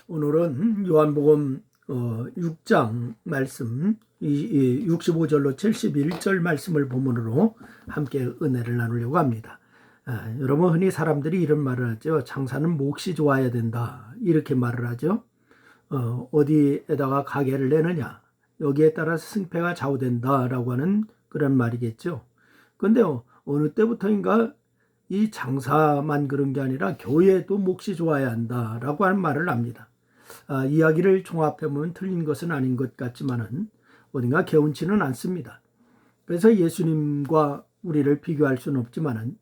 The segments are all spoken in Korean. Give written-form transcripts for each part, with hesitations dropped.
오늘은 요한복음 6장 말씀 65절로 71절 말씀을 본문으로 함께 은혜를 나누려고 합니다. 여러분, 흔히 사람들이 이런 말을 하죠. 장사는 몫이 좋아야 된다, 이렇게 말을 하죠. 어디에다가 가게를 내느냐, 여기에 따라서 승패가 좌우된다라고 하는 그런 말이겠죠. 그런데 어느 때부터인가 이 장사만 그런 게 아니라 교회도 몫이 좋아야 한다라고 하는 말을 합니다. 이야기를 종합해보면 틀린 것은 아닌 것 같지만은 어딘가 개운치는 않습니다. 그래서 예수님과 우리를 비교할 수는 없지만은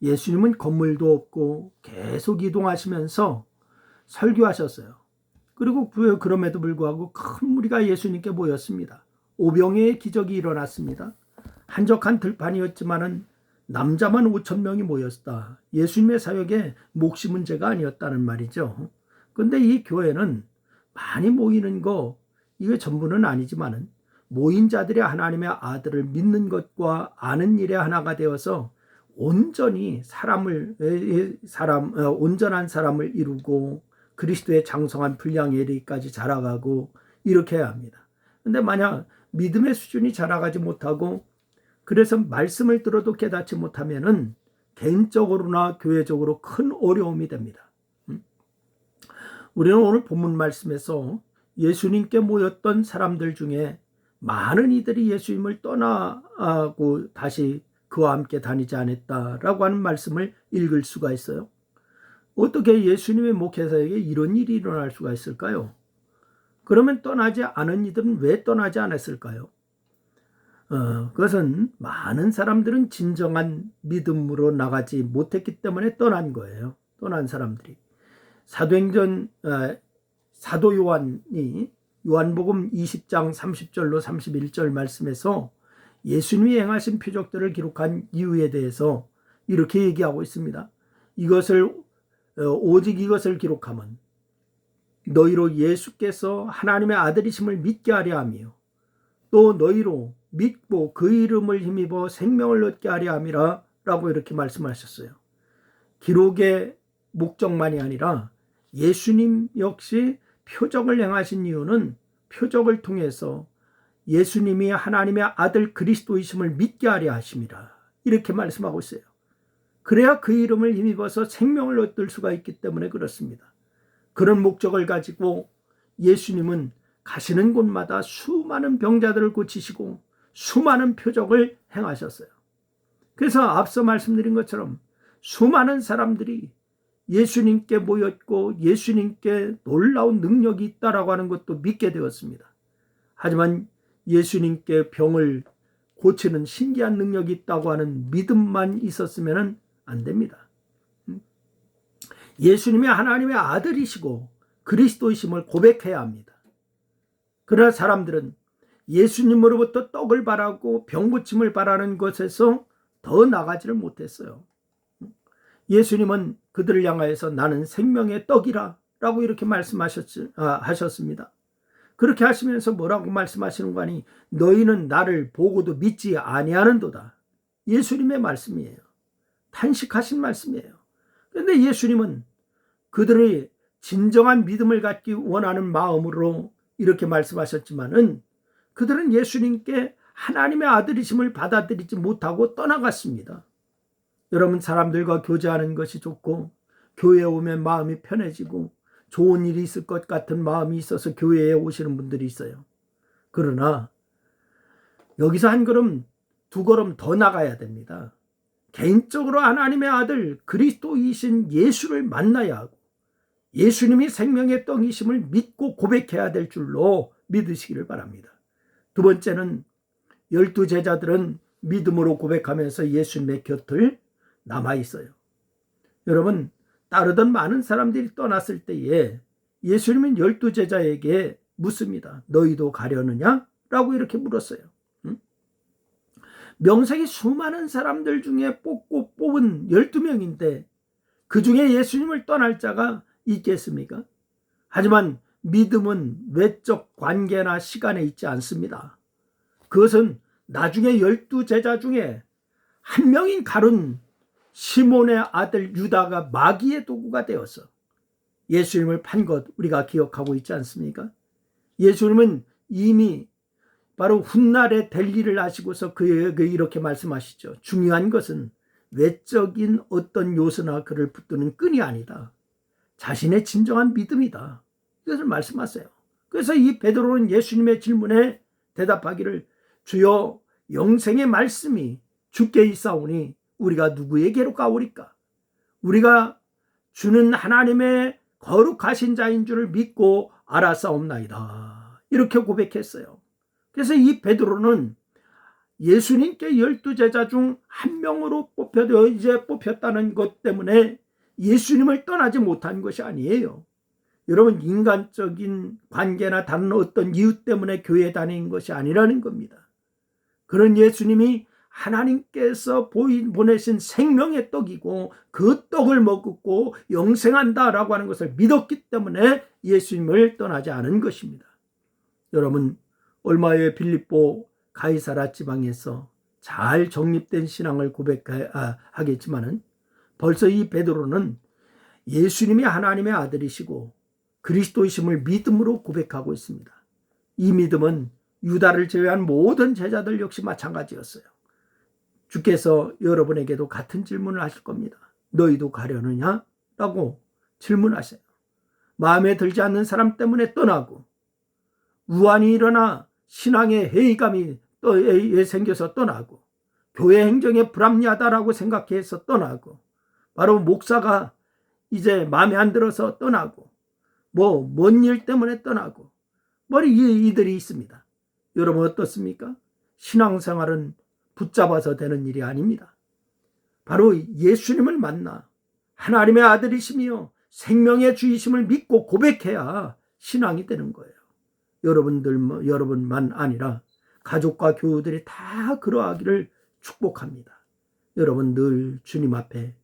예수님은 건물도 없고 계속 이동하시면서 설교하셨어요. 그리고 그럼에도 불구하고 큰 무리가 예수님께 모였습니다. 오병이의 기적이 일어났습니다. 한적한 들판이었지만은 남자만 5,000명이 모였다. 예수님의 사역에 몫이 문제가 아니었다는 말이죠. 그런데 이 교회는 많이 모이는 거, 이게 전부는 아니지만은 모인 자들이 하나님의 아들을 믿는 것과 아는 일에 하나가 되어서 온전히 온전한 사람을 이루고 그리스도의 장성한 분량에 이르기까지 자라가고 이렇게 해야 합니다. 그런데 만약 믿음의 수준이 자라가지 못하고 그래서 말씀을 들어도 깨닫지 못하면은 개인적으로나 교회적으로 큰 어려움이 됩니다. 우리는 오늘 본문 말씀에서 예수님께 모였던 사람들 중에 많은 이들이 예수님을 떠나고 다시 그와 함께 다니지 않았다라고 하는 말씀을 읽을 수가 있어요. 어떻게 예수님의 목회자에게 이런 일이 일어날 수가 있을까요? 그러면 떠나지 않은 이들은 왜 떠나지 않았을까요? 그것은 많은 사람들은 진정한 믿음으로 나가지 못했기 때문에 떠난 거예요. 떠난 사람들이. 사도행전 사도 요한이 요한복음 20장 30절로 31절 말씀에서 예수님이 행하신 표적들을 기록한 이유에 대해서 이렇게 얘기하고 있습니다. 오직 이것을 기록하면 너희로 예수께서 하나님의 아들이심을 믿게 하려 하며 또 너희로 믿고 그 이름을 힘입어 생명을 얻게 하려 함이라 라고 이렇게 말씀하셨어요. 기록의 목적만이 아니라 예수님 역시 표적을 행하신 이유는 표적을 통해서 예수님이 하나님의 아들 그리스도이심을 믿게 하려 하심이라, 이렇게 말씀하고 있어요. 그래야 그 이름을 힘입어서 생명을 얻을 수가 있기 때문에 그렇습니다. 그런 목적을 가지고 예수님은 가시는 곳마다 수많은 병자들을 고치시고 수많은 표적을 행하셨어요. 그래서 앞서 말씀드린 것처럼 수많은 사람들이 예수님께 모였고 예수님께 놀라운 능력이 있다라고 하는 것도 믿게 되었습니다. 하지만 예수님께 병을 고치는 신기한 능력이 있다고 하는 믿음만 있었으면 안 됩니다. 예수님이 하나님의 아들이시고 그리스도이심을 고백해야 합니다. 그러나 사람들은 예수님으로부터 떡을 바라고 병 고침을 바라는 것에서 더 나가지를 못했어요. 예수님은 그들을 향하여서 나는 생명의 떡이라 라고 이렇게 말씀하셨습니다. 그렇게 하시면서 뭐라고 말씀하시는 거 아니? 너희는 나를 보고도 믿지 아니하는도다. 예수님의 말씀이에요. 탄식하신 말씀이에요. 그런데 예수님은 그들의 진정한 믿음을 갖기 원하는 마음으로 이렇게 말씀하셨지만은 그들은 예수님께 하나님의 아들이심을 받아들이지 못하고 떠나갔습니다. 여러분, 사람들과 교제하는 것이 좋고 교회에 오면 마음이 편해지고 좋은 일이 있을 것 같은 마음이 있어서 교회에 오시는 분들이 있어요. 그러나 여기서 한 걸음 두 걸음 더 나가야 됩니다. 개인적으로 하나님의 아들 그리스도이신 예수를 만나야 하고 예수님이 생명의 떡이심을 믿고 고백해야 될 줄로 믿으시기를 바랍니다. 두 번째는 12 제자들은 믿음으로 고백하면서 예수님의 곁을 남아 있어요. 여러분, 따르던 많은 사람들이 떠났을 때에 예수님은 12 제자에게 묻습니다. 너희도 가려느냐? 라고 이렇게 물었어요. 명색이 수많은 사람들 중에 뽑은 12명인데 그 중에 예수님을 떠날 자가 있겠습니까? 하지만 믿음은 외적 관계나 시간에 있지 않습니다. 그것은 나중에 12 제자 중에 한 명인 가룟 시몬의 아들 유다가 마귀의 도구가 되어서 예수님을 판 것 우리가 기억하고 있지 않습니까? 예수님은 이미 바로 훗날에 될 일을 아시고서 이렇게 말씀하시죠. 중요한 것은 외적인 어떤 요소나 그를 붙드는 끈이 아니다. 자신의 진정한 믿음이다. 이것을 말씀하세요. 그래서 이 베드로는 예수님의 질문에 대답하기를 주여 영생의 말씀이 주께 있사오니 우리가 누구에게로 가오리까? 우리가 주는 하나님의 거룩하신 자인 줄을 믿고 알았사옵나이다. 이렇게 고백했어요. 그래서 이 베드로는 예수님께 12제자 중 한 명으로 뽑혔다는 것 때문에 예수님을 떠나지 못한 것이 아니에요. 여러분, 인간적인 관계나 다른 어떤 이유 때문에 교회에 다니는 것이 아니라는 겁니다. 그런 예수님이 하나님께서 보내신 생명의 떡이고 그 떡을 먹고 영생한다라고 하는 것을 믿었기 때문에 예수님을 떠나지 않은 것입니다. 여러분, 얼마 후에 빌립보 가이사라 지방에서 잘 정립된 신앙을 고백하겠지만은 벌써 이 베드로는 예수님이 하나님의 아들이시고 그리스도이심을 믿음으로 고백하고 있습니다. 이 믿음은 유다를 제외한 모든 제자들 역시 마찬가지였어요. 주께서 여러분에게도 같은 질문을 하실 겁니다. 너희도 가려느냐? 라고 질문하세요. 마음에 들지 않는 사람 때문에 떠나고 우환이 일어나 신앙의 회의감이 생겨서 떠나고 교회 행정에 불합리하다라고 생각해서 떠나고 바로 목사가 이제 마음에 안 들어서 떠나고 뭔 일 때문에 떠나고 이들이 있습니다. 여러분 어떻습니까? 신앙생활은 붙잡아서 되는 일이 아닙니다. 바로 예수님을 만나 하나님의 아들이시며 생명의 주이심을 믿고 고백해야 신앙이 되는 거예요. 여러분만 아니라 가족과 교우들이 다 그러하기를 축복합니다. 여러분 늘 주님 앞에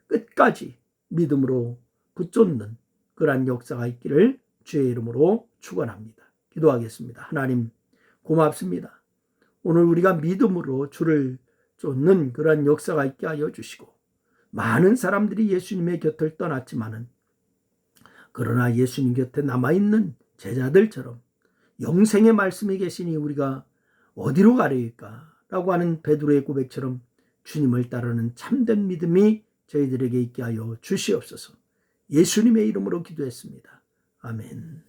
끝까지 믿음으로 붙잡는 그러한 역사가 있기를 주의 이름으로 축원합니다. 기도하겠습니다. 하나님 고맙습니다. 오늘 우리가 믿음으로 주를 쫓는 그러한 역사가 있게 하여 주시고 많은 사람들이 예수님의 곁을 떠났지만은 그러나 예수님 곁에 남아있는 제자들처럼 영생의 말씀이 계시니 우리가 어디로 가려일까? 라고 하는 베드로의 고백처럼 주님을 따르는 참된 믿음이 저희들에게 있게 하여 주시옵소서. 예수님의 이름으로 기도했습니다. 아멘.